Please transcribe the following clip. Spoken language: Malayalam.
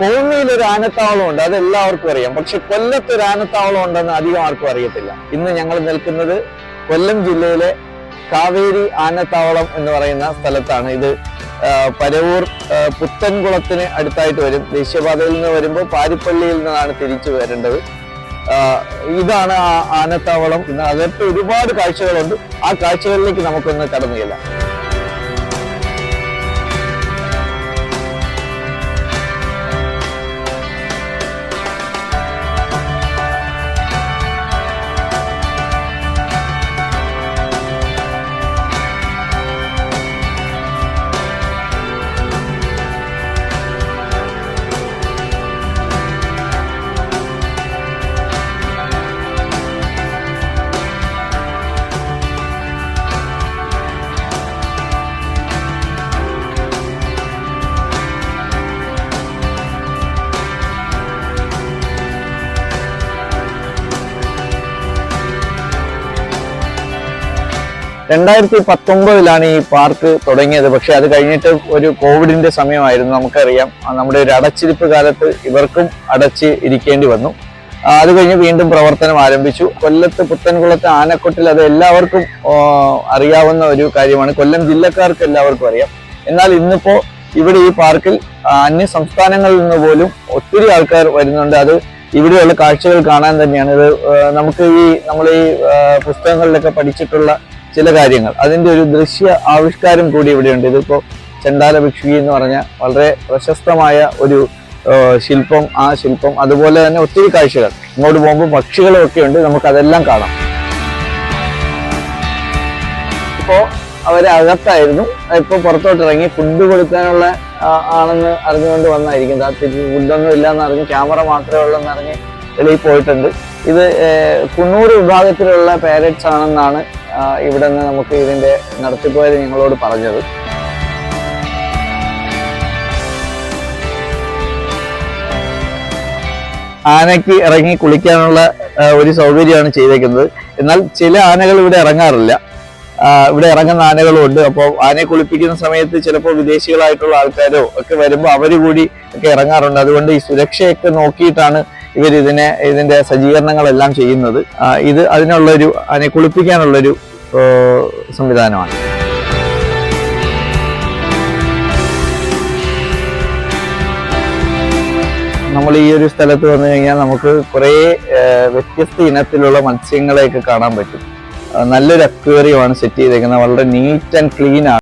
കോന്നിയിൽ ഒരു ആനത്താവളം ഉണ്ട്, അത് എല്ലാവർക്കും അറിയാം. പക്ഷെ കൊല്ലത്ത് ഒരു ആനത്താവളം ഉണ്ടെന്ന് അധികം ആർക്കും അറിയത്തില്ല. ഇന്ന് ഞങ്ങൾ നിൽക്കുന്നത് കൊല്ലം ജില്ലയിലെ കാവേരി ആനത്താവളം എന്ന് പറയുന്ന സ്ഥലത്താണ്. ഇത് പരവൂർ പുത്തൻകുളത്തിന് അടുത്തായിട്ട് വരും. ദേശീയപാതയിൽ നിന്ന് വരുമ്പോൾ പാരിപ്പള്ളിയിൽ നിന്നാണ് തിരിച്ചു വരേണ്ടത്. ഇതാണ് ആ ആനത്താവളം. ഇന്ന് അകത്ത് ഒരുപാട് കാഴ്ചകളുണ്ട്. ആ കാഴ്ചകളിലേക്ക് നമുക്കൊന്ന് കടന്നു ചെല്ലാം. രണ്ടായിരത്തി 19 ഈ പാർക്ക് തുടങ്ങിയത്. പക്ഷെ അത് കഴിഞ്ഞിട്ട് ഒരു കോവിഡിന്റെ സമയമായിരുന്നു. നമുക്കറിയാം, നമ്മുടെ ഒരു അടച്ചിരിപ്പ് കാലത്ത് ഇവർക്കും അടച്ച് ഇരിക്കേണ്ടി വന്നു. അത് കഴിഞ്ഞ് വീണ്ടും പ്രവർത്തനം ആരംഭിച്ചു. കൊല്ലത്ത് പുത്തൻകുളത്ത് ആനക്കൊട്ടിൽ അത് എല്ലാവർക്കും അറിയാവുന്ന ഒരു കാര്യമാണ്. കൊല്ലം ജില്ലക്കാർക്ക് എല്ലാവർക്കും അറിയാം. എന്നാൽ ഇന്നിപ്പോ ഇവിടെ ഈ പാർക്കിൽ അന്യ സംസ്ഥാനങ്ങളിൽ നിന്ന് പോലും ഒത്തിരി ആൾക്കാർ വരുന്നുണ്ട്. അത് ഇവിടെയുള്ള കാഴ്ചകൾ കാണാൻ തന്നെയാണ്. ഇത് നമുക്ക് നമ്മൾ ഈ പുസ്തകങ്ങളിലൊക്കെ പഠിച്ചിട്ടുള്ള ചില കാര്യങ്ങൾ, അതിന്റെ ഒരു ദൃശ്യ ആവിഷ്കാരം കൂടി ഇവിടെയുണ്ട്. ഇതിപ്പോ ചണ്ടാല ഭിക്ഷുകി എന്ന് പറഞ്ഞ വളരെ പ്രശസ്തമായ ഒരു ശില്പം, ആ ശില്പം, അതുപോലെ തന്നെ ഒത്തിരി കാഴ്ചകൾ. ഇങ്ങോട്ട് പോകുമ്പോൾ പക്ഷികളും ഒക്കെ ഉണ്ട്, നമുക്കതെല്ലാം കാണാം. ഇപ്പോ അവരകത്തായിരുന്നു, ഇപ്പൊ പുറത്തോട്ടിറങ്ങി ഫുഡ് കൊടുക്കാനുള്ള ആണെന്ന് അറിഞ്ഞുകൊണ്ട് വന്നായിരിക്കും. ഫുഡൊന്നും ഇല്ലാന്ന് അറിഞ്ഞ്, ക്യാമറ മാത്രമേ ഉള്ളെന്ന് അറിഞ്ഞ് വെളിയിൽ പോയിട്ടുണ്ട്. ഇത് കുന്നൂർ വിഭാഗത്തിലുള്ള പാരറ്റ്സ് ആണെന്നാണ് ഇവിടെ നിന്ന് നമുക്ക് ഇതിന്റെ നടത്തിപ്പോയത് ഞങ്ങളോട് പറഞ്ഞത്. ആനയ്ക്ക് ഇറങ്ങി കുളിക്കാനുള്ള ഒരു സൗകര്യമാണ് ചെയ്തേക്കുന്നത്. എന്നാൽ ചില ആനകൾ ഇവിടെ ഇറങ്ങാറില്ല. ഇവിടെ ഇറങ്ങുന്ന ആനകളും ഉണ്ട്. അപ്പോൾ ആനയെ കുളിപ്പിക്കുന്ന സമയത്ത് ചിലപ്പോൾ വിദേശികളായിട്ടുള്ള ആൾക്കാരോ ഒക്കെ വരുമ്പോൾ അവര് കൂടി ഒക്കെ ഇറങ്ങാറുണ്ട്. അതുകൊണ്ട് ഈ സുരക്ഷയൊക്കെ നോക്കിയിട്ടാണ് ഇവർ ഇതിന്റെ സജ്ജീകരണങ്ങളെല്ലാം ചെയ്യുന്നത്. ഇത് അതിനുള്ളൊരു ആനയെ കുളിപ്പിക്കാനുള്ളൊരു സംവിധാനമാണ്. നമ്മൾ ഈ ഒരു സ്ഥലത്ത് വന്നു കഴിഞ്ഞാൽ നമുക്ക് കുറേ വ്യത്യസ്ത ഇനത്തിലുള്ള മത്സ്യങ്ങളെയൊക്കെ കാണാൻ പറ്റും. നല്ലൊരു അക്വേറിയമാണ് സെറ്റ് ചെയ്തേക്കുന്നത്. വളരെ നീറ്റ് ആൻഡ് ക്ലീൻ ആണ്.